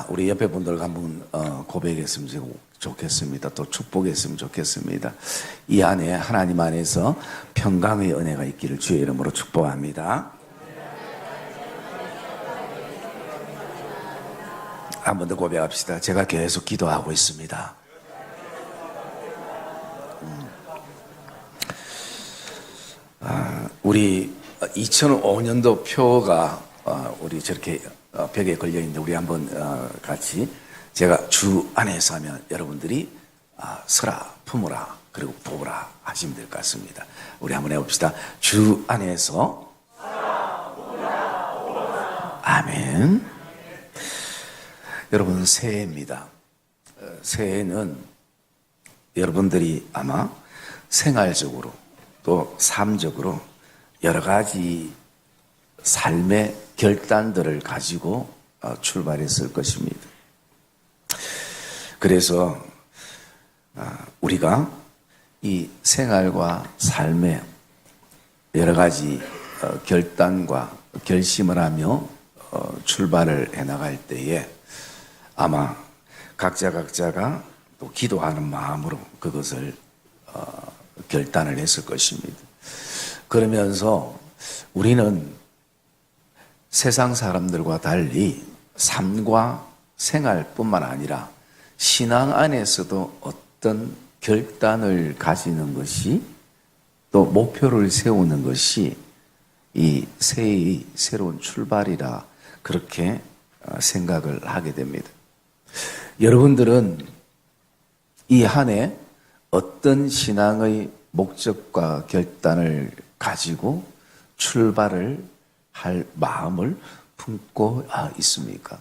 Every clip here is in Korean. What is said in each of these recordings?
우리 옆에 분들과 한번 고백했으면 좋겠습니다. 또 축복했으면 좋겠습니다. 이 안에 하나님 안에서 평강의 은혜가 있기를 주의 이름으로 축복합니다. 한 번 더 고백합시다. 제가 계속 기도하고 있습니다. 우리 2005년도 표가 우리 저렇게 벽에 걸려 있는데 우리 한번 같이 제가 주 안에서 하면 여러분들이 서라 품으라 그리고 보라 하시면 될 것 같습니다. 우리 한번 해봅시다. 주 안에서 서라 품으라 보라. 아멘. 여러분, 새해입니다. 새해는 여러분들이 아마 생활적으로 또 삶적으로 여러 가지 삶의 결단들을 가지고 출발했을 것입니다. 그래서 우리가 이 생활과 삶의 여러 가지 결단과 결심을 하며 출발을 해나갈 때에 아마 각자가 또 기도하는 마음으로 그것을 결단을 했을 것입니다. 그러면서 우리는 세상 사람들과 달리 삶과 생활뿐만 아니라 신앙 안에서도 어떤 결단을 가지는 것이 또 목표를 세우는 것이 이 새해의 새로운 출발이라 그렇게 생각을 하게 됩니다. 여러분들은 이 한 해 어떤 신앙의 목적과 결단을 가지고 출발을 할 마음을 품고 있습니까?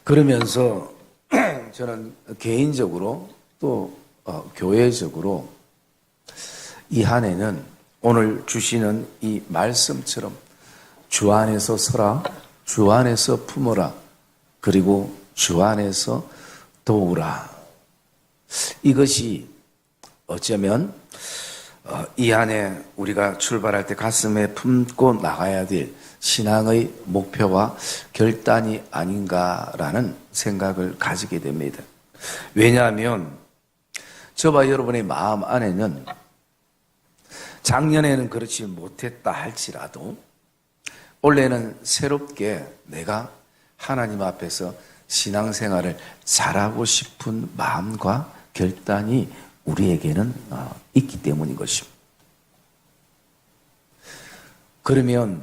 그러면서 저는 개인적으로 또 교회적으로 이 한 해는 오늘 주시는 이 말씀처럼 주 안에서 서라, 주 안에서 품어라, 그리고 주 안에서 도우라. 이것이 어쩌면 이 안에 우리가 출발할 때 가슴에 품고 나가야 될 신앙의 목표와 결단이 아닌가라는 생각을 가지게 됩니다. 왜냐하면 저와 여러분의 마음 안에는 작년에는 그렇지 못했다 할지라도 올해는 새롭게 내가 하나님 앞에서 신앙생활을 잘하고 싶은 마음과 결단이 우리에게는 있기 때문인 것입니다. 그러면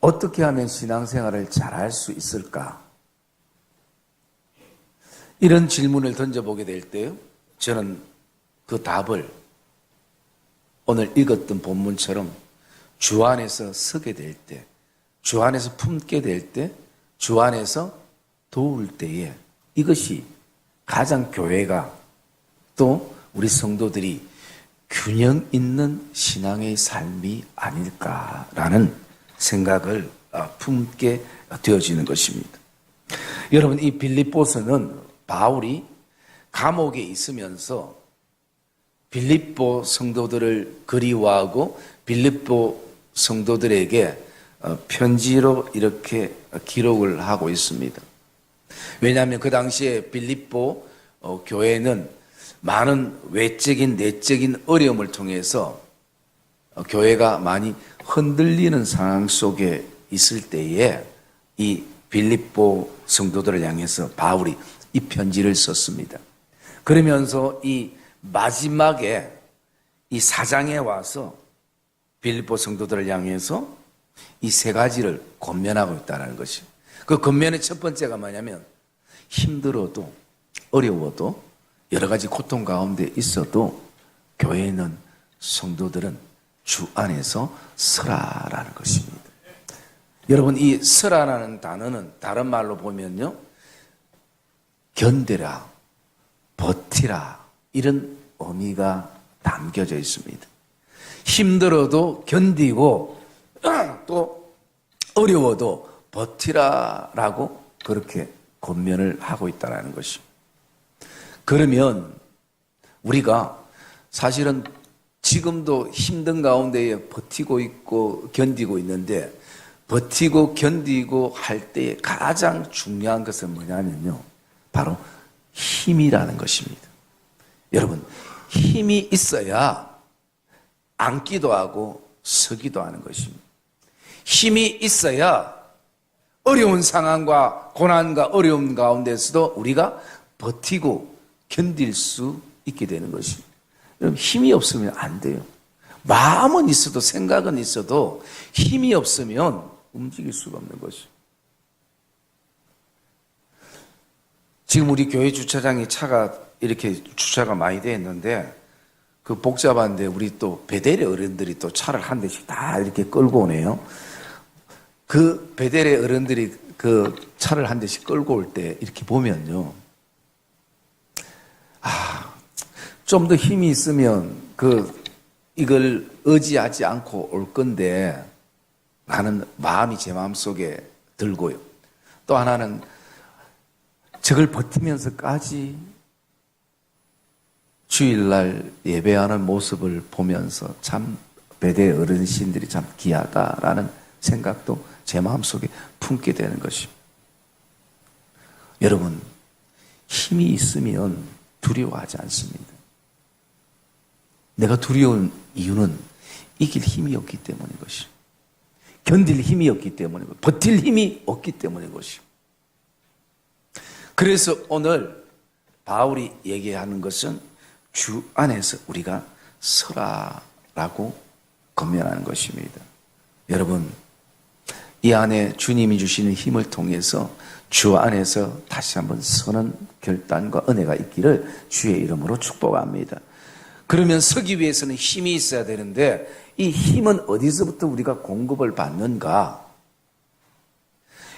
어떻게 하면 신앙생활을 잘할 수 있을까? 이런 질문을 던져보게 될 때 저는 그 답을 오늘 읽었던 본문처럼 주 안에서 서게 될 때, 주 안에서 품게 될 때, 주 안에서 도울 때에 이것이 가장 교회가 또 우리 성도들이 균형 있는 신앙의 삶이 아닐까라는 생각을 품게 되어지는 것입니다. 여러분, 이 빌립보서는 바울이 감옥에 있으면서 빌립보 성도들을 그리워하고 빌립보 성도들에게 편지로 이렇게 기록을 하고 있습니다. 왜냐하면 그 당시에 빌립보 교회는 많은 외적인 내적인 어려움을 통해서 교회가 많이 흔들리는 상황 속에 있을 때에 이 빌립보 성도들을 향해서 바울이 이 편지를 썼습니다. 그러면서 이 마지막에 이 4장에 와서 빌립보 성도들을 향해서 이 세 가지를 권면하고 있다는 것이에요. 그 권면의 첫 번째가 뭐냐면 힘들어도 어려워도 여러 가지 고통 가운데 있어도 교회는 성도들은 주 안에서 서라라는 것입니다. 여러분, 이 서라라는 단어는 다른 말로 보면요, 견뎌라, 버티라 이런 의미가 담겨져 있습니다. 힘들어도 견디고 또 어려워도 버티라라고 그렇게 권면을 하고 있다는 것입니다. 그러면 우리가 사실은 지금도 힘든 가운데에 버티고 있고 견디고 있는데 버티고 견디고 할 때 가장 중요한 것은 뭐냐면요, 바로 힘이라는 것입니다. 여러분, 힘이 있어야 앉기도 하고 서기도 하는 것입니다. 힘이 있어야 어려운 상황과 고난과 어려움 가운데서도 우리가 버티고 견딜 수 있게 되는 것입니다. 여러분, 힘이 없으면 안 돼요. 마음은 있어도 생각은 있어도 힘이 없으면 움직일 수가 없는 것이죠. 지금 우리 교회 주차장에 차가 이렇게 주차가 많이 되어 있는데 그 복잡한데 우리 또 베델의 어른들이 또 차를 한 대씩 다 이렇게 끌고 오네요. 그 베델의 어른들이 그 차를 한 대씩 끌고 올 때 이렇게 보면요, 좀 더 힘이 있으면 이걸 의지하지 않고 올 건데 라는 마음이 제 마음속에 들고요. 또 하나는 저걸 버티면서까지 주일날 예배하는 모습을 보면서 참 베델 어르신들이 참 귀하다라는 생각도 제 마음속에 품게 되는 것입니다. 여러분, 힘이 있으면 두려워하지 않습니다. 내가 두려운 이유는 이길 힘이 없기 때문인 것이죠. 견딜 힘이 없기 때문이고 버틸 힘이 없기 때문인 것이죠. 그래서 오늘 바울이 얘기하는 것은 주 안에서 우리가 서라라고 권면하는 것입니다. 여러분, 이 안에 주님이 주시는 힘을 통해서 주 안에서 다시 한번 서는 결단과 은혜가 있기를 주의 이름으로 축복합니다. 그러면 서기 위해서는 힘이 있어야 되는데 이 힘은 어디서부터 우리가 공급을 받는가?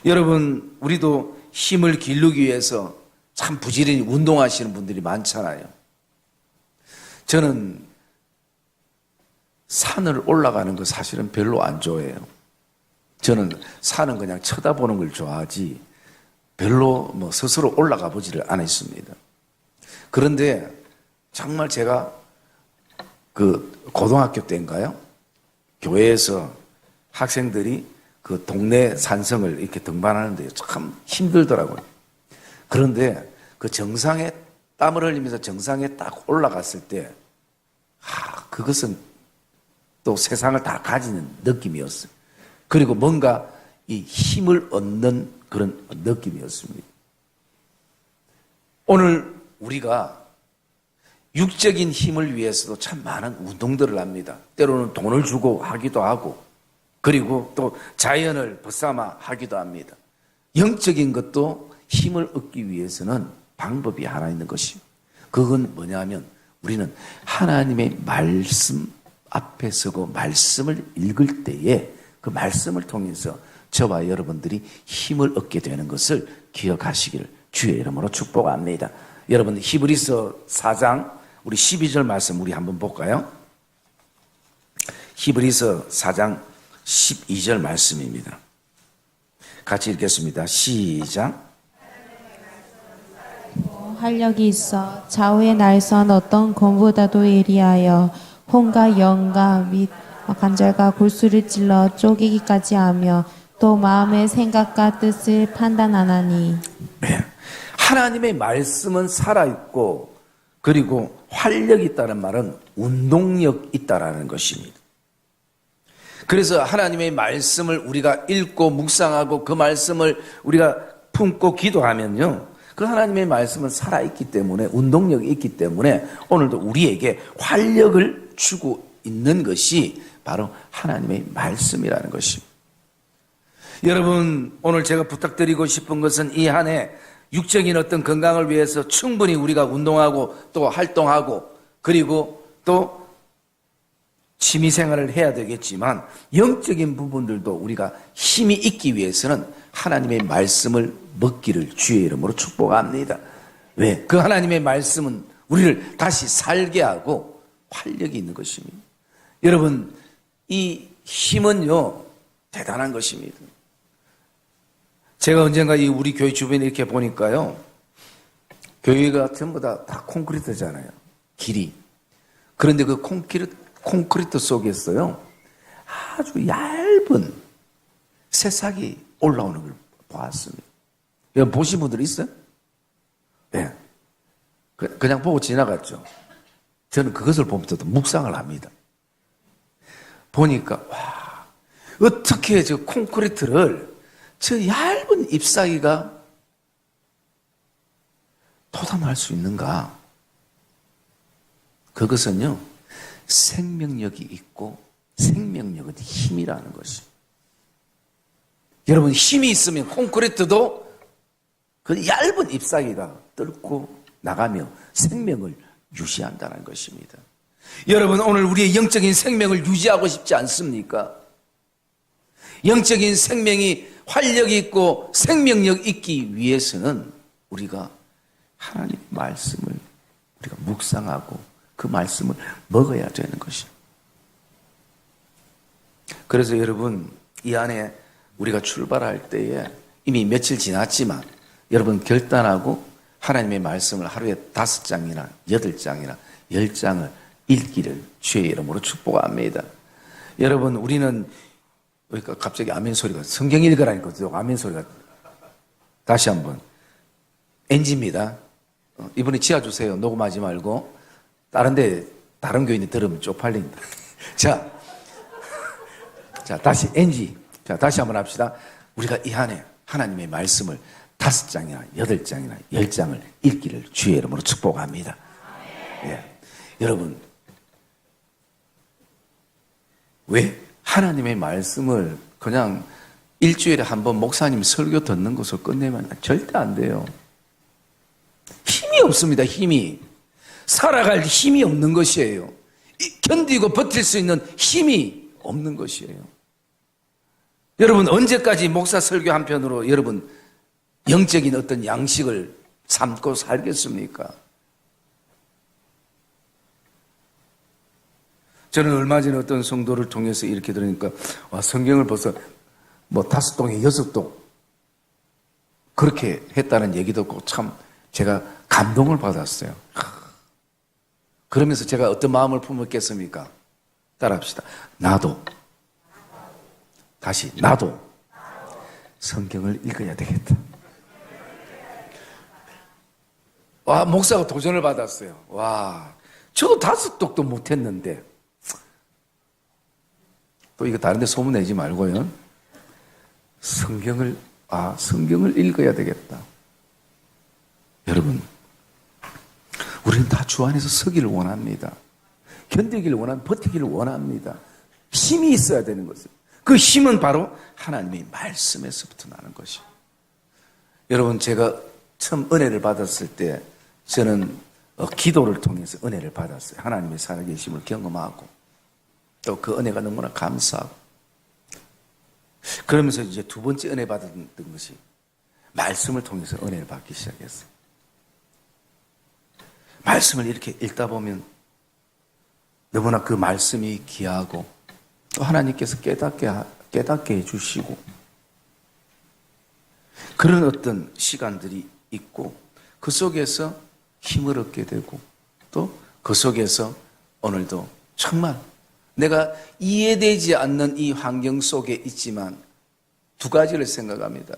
여러분, 우리도 힘을 기르기 위해서 참 부지런히 운동하시는 분들이 많잖아요. 저는 산을 올라가는 거 사실은 별로 안 좋아해요. 저는 산은 그냥 쳐다보는 걸 좋아하지 별로 스스로 올라가 보지를 않았습니다. 그런데 정말 제가 고등학교 때인가요? 교회에서 학생들이 그 동네 산성을 이렇게 등반하는데 참 힘들더라고요. 그런데 그 정상에 땀을 흘리면서 정상에 딱 올라갔을 때, 그것은 또 세상을 다 가지는 느낌이었어요. 그리고 뭔가 이 힘을 얻는 그런 느낌이었습니다. 오늘 우리가 육적인 힘을 위해서도 참 많은 운동들을 합니다. 때로는 돈을 주고 하기도 하고, 그리고 또 자연을 벗삼아 하기도 합니다. 영적인 것도 힘을 얻기 위해서는 방법이 하나 있는 것입니다. 그건 뭐냐면 우리는 하나님의 말씀 앞에 서고 말씀을 읽을 때에 그 말씀을 통해서 저와 여러분들이 힘을 얻게 되는 것을 기억하시기를 주의 이름으로 축복합니다. 여러분, 히브리서 4장 우리 12절 말씀 우리 한번 볼까요? 히브리서 4장 12절 말씀입니다. 같이 읽겠습니다. 시작. 활력이 있어 좌우의 날선 어떤 검보다도 예리하여 혼과 영과 및 관절과 골수를 찔러 쪼개기까지 하며 또 마음의 생각과 뜻을 판단하나니. 네. 하나님의 말씀은 살아있고 그리고 활력이 있다는 말은 운동력 있다라는 것입니다. 그래서 하나님의 말씀을 우리가 읽고 묵상하고 그 말씀을 우리가 품고 기도하면요, 그 하나님의 말씀은 살아있기 때문에 운동력이 있기 때문에 오늘도 우리에게 활력을 주고 있는 것이 바로 하나님의 말씀이라는 것입니다. 여러분, 오늘 제가 부탁드리고 싶은 것은 이 한 해 육적인 어떤 건강을 위해서 충분히 우리가 운동하고 또 활동하고 그리고 또 취미생활을 해야 되겠지만 영적인 부분들도 우리가 힘이 있기 위해서는 하나님의 말씀을 먹기를 주의 이름으로 축복합니다. 왜? 그 하나님의 말씀은 우리를 다시 살게 하고 활력이 있는 것입니다. 여러분, 이 힘은요 대단한 것입니다. 제가 언젠가 이 우리 교회 주변에 이렇게 보니까요, 교회가 전부 다 콘크리트잖아요. 길이. 그런데 그 콘크리트 속에서요 아주 얇은 새싹이 올라오는 걸 보았습니다. 여러분 보신 분들 있어요? 네. 그냥 보고 지나갔죠. 저는 그것을 보면서도 묵상을 합니다. 보니까 와, 어떻게 저 콘크리트를 저 얇은 잎사귀가 토담할 수 있는가? 그것은요, 생명력이 있고 생명력은 힘이라는 것이에요. 여러분, 힘이 있으면 콘크리트도 그 얇은 잎사귀가 뚫고 나가며 생명을 유지한다는 것입니다. 여러분, 오늘 우리의 영적인 생명을 유지하고 싶지 않습니까? 영적인 생명이 활력 있고 생명력 있기 위해서는 우리가 하나님의 말씀을 우리가 묵상하고 그 말씀을 먹어야 되는 것이에요. 그래서 여러분, 이 안에 우리가 출발할 때에 이미 며칠 지났지만 여러분 결단하고 하나님의 말씀을 하루에 5장이나 8장이나 10장을 읽기를 주의 이름으로 축복합니다. 여러분, 우리는 그러니까 갑자기 아멘 소리가, 성경 읽으라니까 아멘 소리가. 다시 한번 NG입니다. 이번에 지어주세요. 녹음하지 말고. 다른 교인이 들으면 쪽팔린다. 자, 다시 NG. 자, 다시 한번 합시다. 우리가 이 안에 하나님의 말씀을 5장이나 8장이나 10장을 읽기를 주의 이름으로 축복합니다. 예. 여러분, 왜 하나님의 말씀을 그냥 일주일에 한 번 목사님 설교 듣는 것을 끝내면 절대 안 돼요. 힘이 없습니다. 힘이. 살아갈 힘이 없는 것이에요. 견디고 버틸 수 있는 힘이 없는 것이에요. 여러분, 언제까지 목사 설교 한 편으로 여러분 영적인 어떤 양식을 삼고 살겠습니까? 저는 얼마 전에 어떤 성도를 통해서 이렇게 들으니까 와, 성경을 벌써 5동에 6동 그렇게 했다는 얘기 듣고 참 제가 감동을 받았어요. 그러면서 제가 어떤 마음을 품었겠습니까? 따라합시다. 나도 성경을 읽어야 되겠다. 와, 목사가 도전을 받았어요. 와, 저도 5독도 못했는데 또 이거 다른 데 소문내지 말고요. 성경을 읽어야 되겠다. 여러분, 우리는 다 주 안에서 서기를 원합니다. 견디기를 버티기를 원합니다. 힘이 있어야 되는 것이에요. 그 힘은 바로 하나님의 말씀에서부터 나는 것이에요. 여러분, 제가 처음 은혜를 받았을 때 저는 기도를 통해서 은혜를 받았어요. 하나님의 살아계심을 경험하고 또 그 은혜가 너무나 감사하고 그러면서 이제 2번째 은혜 받은 것이 말씀을 통해서 은혜를 받기 시작했어요. 말씀을 이렇게 읽다 보면 너무나 그 말씀이 귀하고 또 하나님께서 깨닫게 해주시고 그런 어떤 시간들이 있고 그 속에서 힘을 얻게 되고 또 그 속에서 오늘도 정말 내가 이해되지 않는 이 환경 속에 있지만 2가지를 생각합니다.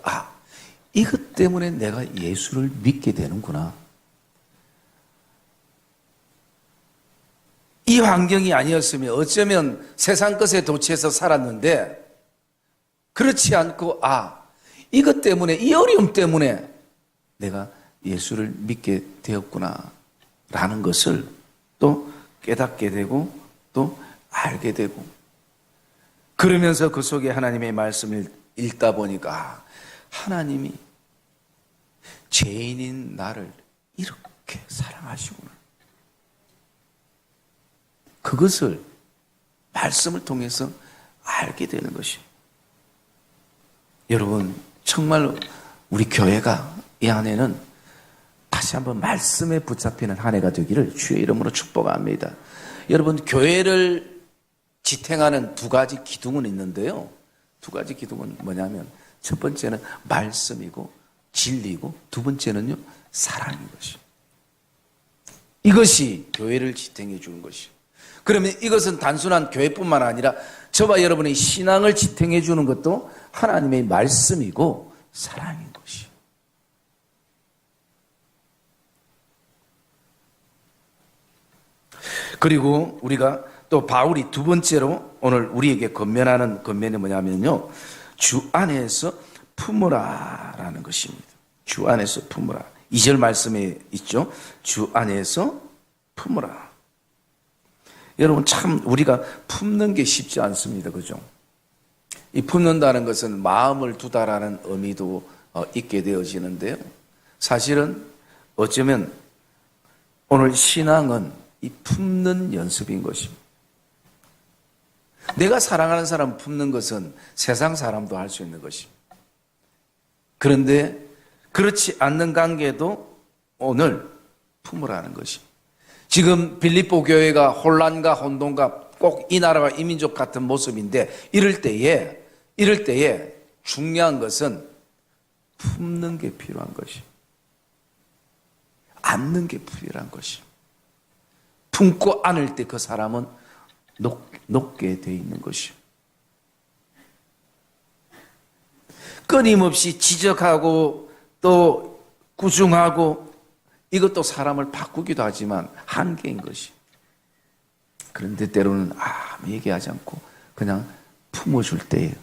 이것 때문에 내가 예수를 믿게 되는구나. 이 환경이 아니었으면 어쩌면 세상 것에 도취해서 살았는데 그렇지 않고 이것 때문에 이 어려움 때문에 내가 예수를 믿게 되었구나 라는 것을 또 깨닫게 되고 또 알게 되고 그러면서 그 속에 하나님의 말씀을 읽다 보니까 하나님이 죄인인 나를 이렇게 사랑하시구나. 그것을 말씀을 통해서 알게 되는 것이에요. 여러분, 정말 우리 교회가 이 안에는 다시 한번 말씀에 붙잡히는 한 해가 되기를 주의 이름으로 축복합니다. 여러분, 교회를 지탱하는 2가지 기둥은 있는데요. 2가지 기둥은 뭐냐면 첫 번째는 말씀이고 진리고 2번째는요 사랑인 것이에요. 이것이 교회를 지탱해 주는 것이에요. 그러면 이것은 단순한 교회뿐만 아니라 저와 여러분의 신앙을 지탱해 주는 것도 하나님의 말씀이고 사랑인 것이. 그리고 우리가 또 바울이 두 번째로 오늘 우리에게 권면하는 권면이 뭐냐면요, 주 안에서 품으라라는 것입니다. 주 안에서 품으라. 2절 말씀에 있죠. 주 안에서 품으라. 여러분, 참 우리가 품는 게 쉽지 않습니다. 그죠? 이 품는다는 것은 마음을 두다라는 의미도 있게 되어지는데요. 사실은 어쩌면 오늘 신앙은 이 품는 연습인 것입니다. 내가 사랑하는 사람 품는 것은 세상 사람도 할 수 있는 것입니다. 그런데 그렇지 않는 관계도 오늘 품으라는 것입니다. 지금 빌립보 교회가 혼란과 혼돈과 꼭 이 나라와 이 민족 같은 모습인데 이럴 때에 중요한 것은 품는 게 필요한 것이, 안는 게 필요한 것이. 품고 안을 때 그 사람은 녹게 돼 있는 것이. 끊임없이 지적하고 또 구중하고 이것도 사람을 바꾸기도 하지만 한계인 것이. 그런데 때로는 아무 얘기하지 않고 그냥 품어줄 때에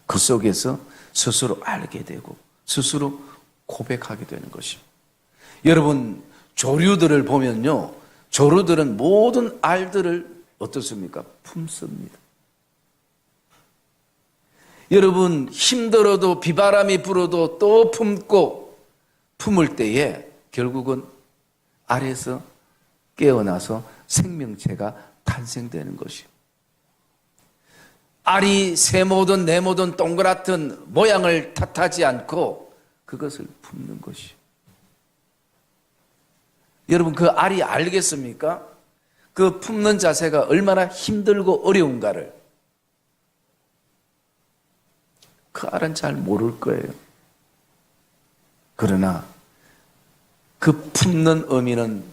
그 속에서 스스로 알게 되고 스스로 고백하게 되는 것입니다. 여러분, 조류들을 보면요, 조류들은 모든 알들을 어떻습니까? 품습니다. 여러분, 힘들어도 비바람이 불어도 또 품고 품을 때에 결국은 알에서 깨어나서 생명체가 탄생되는 것이에요. 알이 세모든 네모든 동그랗든 모양을 탓하지 않고 그것을 품는 것이에요. 여러분, 그 알이 알겠습니까? 그 품는 자세가 얼마나 힘들고 어려운가를 그 알은 잘 모를 거예요. 그러나 그 품는 의미는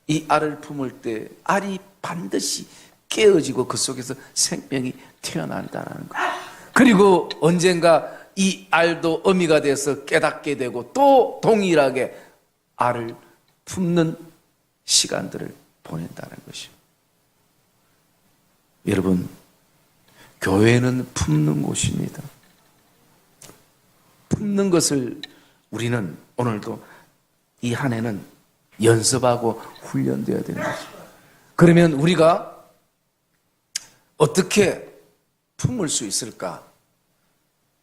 이 알을 품을 때 알이 반드시 깨어지고 그 속에서 생명이 태어난다는 거예요. 그리고 언젠가 이 알도 어미가 돼서 깨닫게 되고 또 동일하게 알을 품는 시간들을 보낸다는 것이죠. 여러분, 교회는 품는 곳입니다. 품는 것을 우리는 오늘도 이 한 해는 연습하고 훈련되어야 되는 것이죠. 그러면 우리가 어떻게 품을 수 있을까?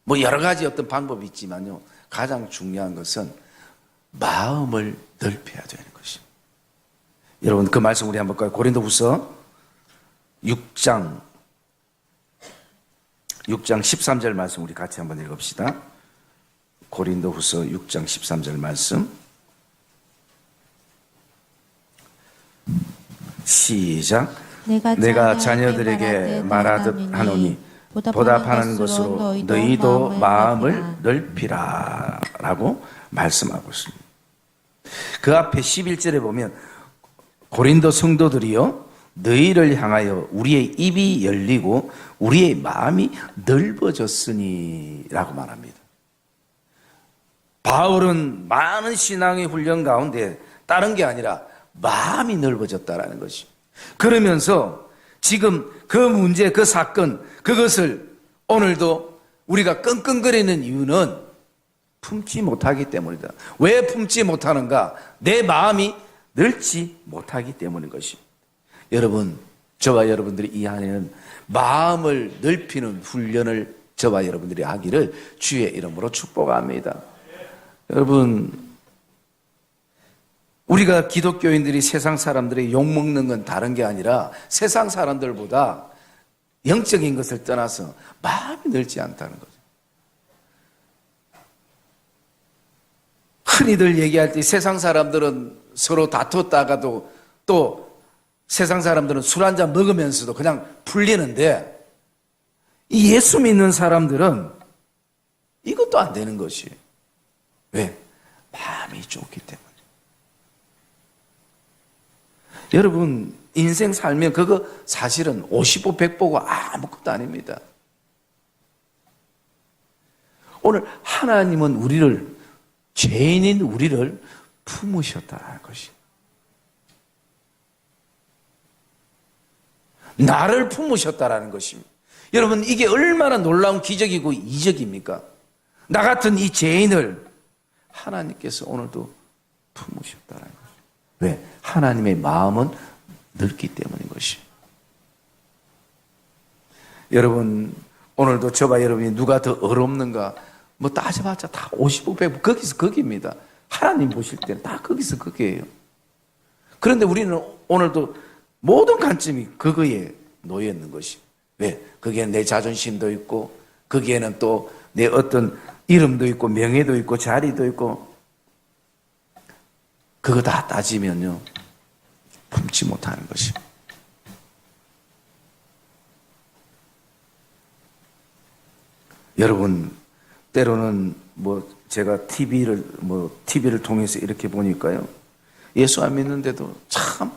뭐 여러 가지 어떤 방법이 있지만요, 가장 중요한 것은 마음을 넓혀야 되는 것입니다. 여러분, 그 말씀 우리 한번 볼까요? 고린도후서 6장 13절 말씀 우리 같이 한번 읽읍시다. 고린도후서 6장 13절 말씀 시작. 내가 자녀들에게 말하듯 하노니 보답하는 것으로 너희도 마음을 넓히라 라고 말씀하고 있습니다. 그 앞에 11절에 보면 고린도 성도들이요, 너희를 향하여 우리의 입이 열리고 우리의 마음이 넓어졌으니 라고 말합니다. 바울은 많은 신앙의 훈련 가운데 다른 게 아니라 마음이 넓어졌다라는 것이. 그러면서 지금 그 문제, 그 사건, 그것을 오늘도 우리가 끙끙거리는 이유는 품지 못하기 때문이다. 왜 품지 못하는가? 내 마음이 넓지 못하기 때문인 것입니다. 여러분, 저와 여러분들이 이 안에는 마음을 넓히는 훈련을 저와 여러분들이 하기를 주의 이름으로 축복합니다. 여러분, 우리가 기독교인들이 세상 사람들의 욕먹는 건 다른 게 아니라 세상 사람들보다 영적인 것을 떠나서 마음이 넓지 않다는 거죠. 흔히들 얘기할 때 세상 사람들은 서로 다퉜다가도 또 세상 사람들은 술 한잔 먹으면서도 그냥 풀리는데 이 예수 믿는 사람들은 이것도 안 되는 것이. 왜? 마음이 좁기 때문에. 여러분, 인생 살면 그거 사실은 55, 100보고 아무것도 아닙니다. 오늘 하나님은 우리를, 죄인인 우리를 품으셨다는 것이. 나를 품으셨다라는 것입니다. 여러분, 이게 얼마나 놀라운 기적이고 이적입니까? 나 같은 이 죄인을 하나님께서 오늘도 품으셨다는 거죠. 왜? 하나님의 마음은 넓기 때문인 것이. 여러분, 오늘도 저와 여러분이 누가 더 어렵는가? 뭐 따져봤자 다 50억, 100억, 거기서 거기입니다. 하나님 보실 때는 다 거기서 거기예요. 그런데 우리는 오늘도 모든 관점이 그거에 놓여 있는 것이. 왜? 거기에는 내 자존심도 있고, 거기에는 또 내 어떤 이름도 있고, 명예도 있고, 자리도 있고, 그거 다 따지면요, 품지 못하는 것이. 여러분, 때로는 제가 TV를 통해서 이렇게 보니까요, 예수 안 믿는데도 참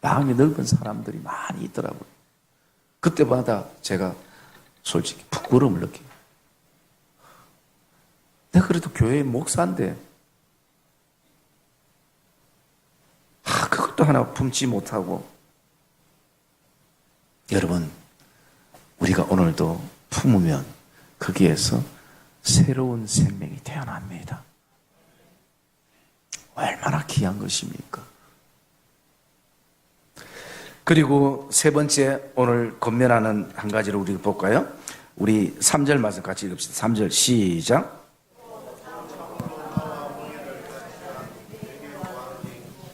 마음이 넓은 사람들이 많이 있더라고요. 그때마다 제가 솔직히 부끄러움을 느껴요. 내가 그래도 교회 목사인데, 그것도 하나 품지 못하고. 여러분, 우리가 오늘도 품으면 거기에서 새로운 생명이 태어납니다. 얼마나 귀한 것입니까? 그리고 세 번째, 오늘 권면하는 한 가지를 우리가 볼까요? 우리 3절 말씀 같이 읽읍시다. 3절 시작.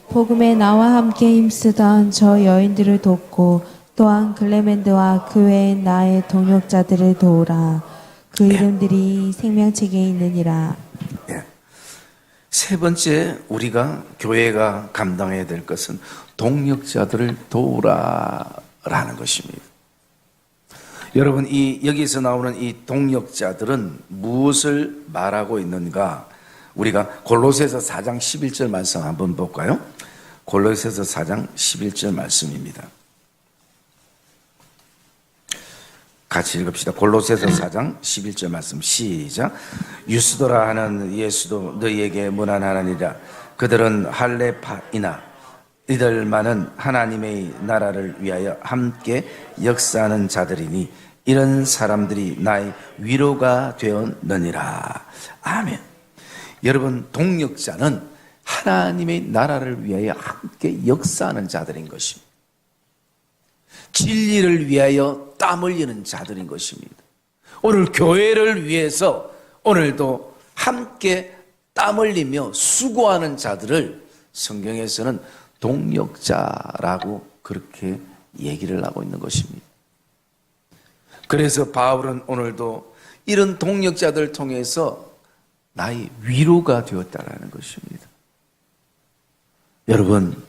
복음에 나와 함께 힘쓰던 저 여인들을 돕고 또한 클레멘드와 그 외의 나의 동역자들을 도우라. 그 이름들이 생명책에 있느니라. 예. 세 번째, 우리가 교회가 감당해야 될 것은 동역자들을 도우라라는 것입니다. 여러분, 여기서 나오는 이 동역자들은 무엇을 말하고 있는가? 우리가 골로새서 4장 11절 말씀 한번 볼까요? 골로새서 4장 11절 말씀입니다. 같이 읽읍시다. 골로새서 4장 11절 말씀 시작. 유스도라 하는 예수도 너희에게 문안하느니라. 그들은 할레파이나 이들만은 하나님의 나라를 위하여 함께 역사하는 자들이니 이런 사람들이 나의 위로가 되었느니라. 아멘. 여러분, 동역자는 하나님의 나라를 위하여 함께 역사하는 자들인 것입니다. 진리를 위하여 땀 흘리는 자들인 것입니다. 오늘 교회를 위해서 오늘도 함께 땀 흘리며 수고하는 자들을 성경에서는 동역자라고 그렇게 얘기를 하고 있는 것입니다. 그래서 바울은 오늘도 이런 동역자들을 통해서 나의 위로가 되었다라는 것입니다. 여러분,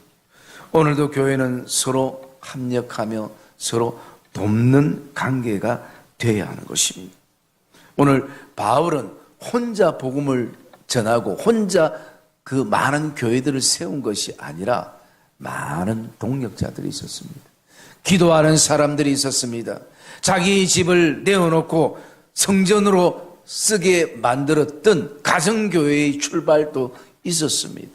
오늘도 교회는 서로 합력하며 서로 돕는 관계가 되어야 하는 것입니다. 오늘 바울은 혼자 복음을 전하고 혼자 그 많은 교회들을 세운 것이 아니라 많은 동역자들이 있었습니다. 기도하는 사람들이 있었습니다. 자기 집을 내어놓고 성전으로 쓰게 만들었던 가정교회의 출발도 있었습니다.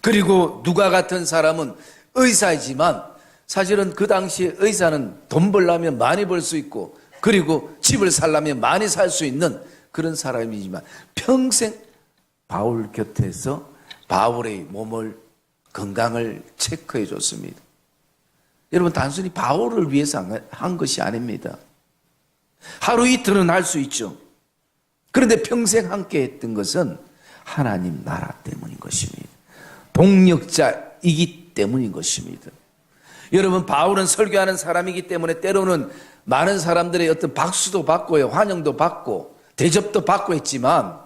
그리고 누가 같은 사람은 의사이지만 사실은 그 당시에 의사는 돈 벌려면 많이 벌 수 있고 그리고 집을 살려면 많이 살 수 있는 그런 사람이지만 평생 바울 곁에서 바울의 몸을 건강을 체크해 줬습니다. 여러분, 단순히 바울을 위해서 한 것이 아닙니다. 하루 이틀은 할 수 있죠. 그런데 평생 함께 했던 것은 하나님 나라 때문인 것입니다. 동역자이기 때문인 것입니다. 여러분, 바울은 설교하는 사람이기 때문에 때로는 많은 사람들의 어떤 박수도 받고요, 환영도 받고 대접도 받고 했지만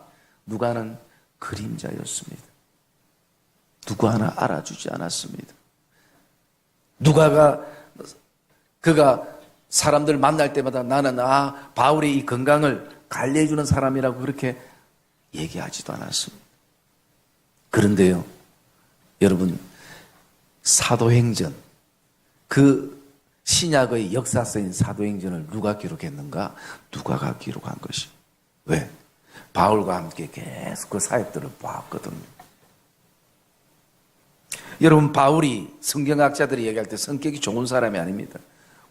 누가는 그림자였습니다. 누구 하나 알아주지 않았습니다. 그가 사람들 만날 때마다 나는 바울의 이 건강을 관리해주는 사람이라고 그렇게 얘기하지도 않았습니다. 그런데요, 여러분, 사도행전, 그 신약의 역사서인 사도행전을 누가 기록했는가? 누가가 기록한 것이. 왜? 바울과 함께 계속 그 사역들을 보았거든요. 여러분, 바울이 성경학자들이 얘기할 때 성격이 좋은 사람이 아닙니다.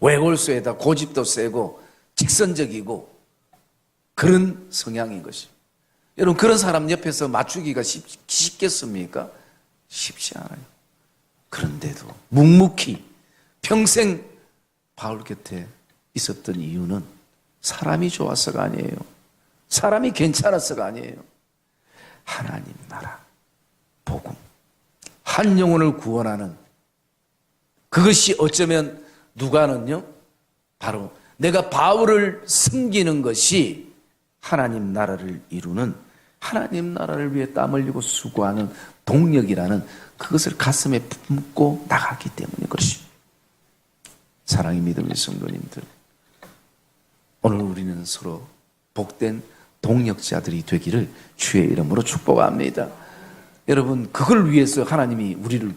외골수에다 고집도 세고 직선적이고 그런 성향인 것이. 여러분, 그런 사람 옆에서 맞추기가 쉽겠습니까? 쉽지 않아요. 그런데도 묵묵히 평생 바울 곁에 있었던 이유는 사람이 좋아서가 아니에요. 사람이 괜찮아서가 아니에요. 하나님 나라, 복음, 한 영혼을 구원하는 그것이 어쩌면 누가는요, 바로 내가 바울을 섬기는 것이 하나님 나라를 이루는, 하나님 나라를 위해 땀 흘리고 수고하는 동력이라는 그것을 가슴에 품고 나가기 때문인 것입니다. 사랑의 믿음의 성도님들, 오늘 우리는 서로 복된 동력자들이 되기를 주의 이름으로 축복합니다. 여러분, 그걸 위해서 하나님이 우리를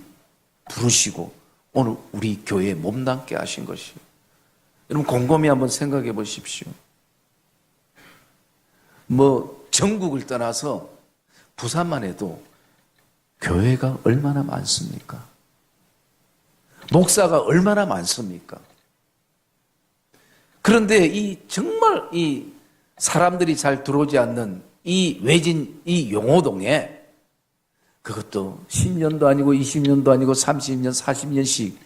부르시고 오늘 우리 교회에 몸담게 하신 것이에요. 여러분, 곰곰이 한번 생각해 보십시오. 전국을 떠나서 부산만 해도 교회가 얼마나 많습니까? 목사가 얼마나 많습니까? 그런데 정말 사람들이 잘 들어오지 않는 이 외진 이 용호동에, 그것도 10년도 아니고 20년도 아니고 30년, 40년씩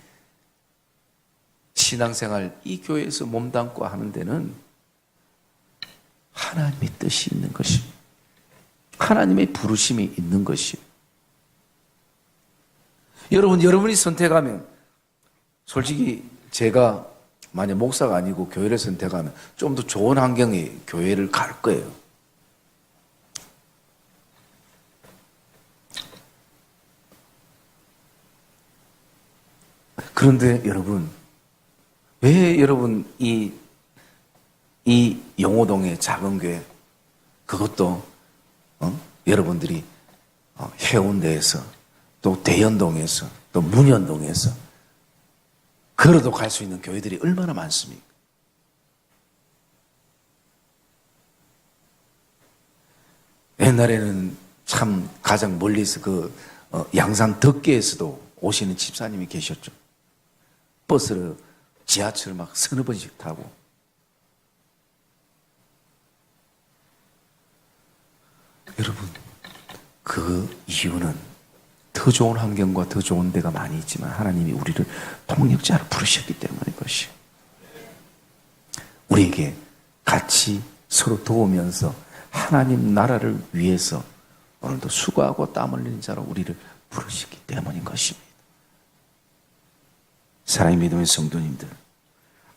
신앙생활 이 교회에서 몸담고 하는 데는 하나님의 뜻이 있는 것입니다. 하나님의 부르심이 있는 것이에요. 여러분이 선택하면, 솔직히 제가 만약 목사가 아니고 교회를 선택하면 좀 더 좋은 환경의 교회를 갈 거예요. 그런데 여러분, 왜 여러분 이 용호동의 작은 교회, 그것도 여러분들이 해운대에서 또 대연동에서 또 문현동에서 걸어도 갈 수 있는 교회들이 얼마나 많습니까? 옛날에는 참 가장 멀리서 양산 덕계에서도 오시는 집사님이 계셨죠. 버스를, 지하철을 막 서너 번씩 타고. 여러분, 그 이유는 더 좋은 환경과 더 좋은 데가 많이 있지만 하나님이 우리를 동력자로 부르셨기 때문인 것이에요. 우리에게 같이 서로 도우면서 하나님 나라를 위해서 오늘도 수고하고 땀 흘리는 자로 우리를 부르셨기 때문인 것입니다. 사랑의 믿음의 성도님들,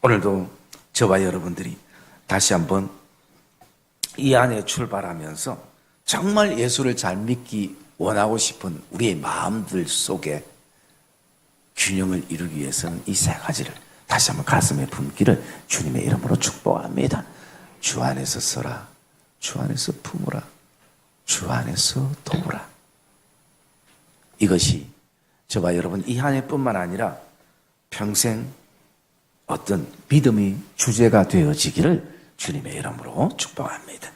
오늘도 저와 여러분들이 다시 한번 이 안에 출발하면서 정말 예수를 잘 믿기 원하고 싶은 우리의 마음들 속에 균형을 이루기 위해서는 이 세 가지를 다시 한번 가슴에 품기를 주님의 이름으로 축복합니다. 주 안에서 서라, 주 안에서 품으라, 주 안에서 도우라. 이것이 저와 여러분 이 한 해뿐만 아니라 평생 어떤 믿음의 주제가 되어지기를 주님의 이름으로 축복합니다.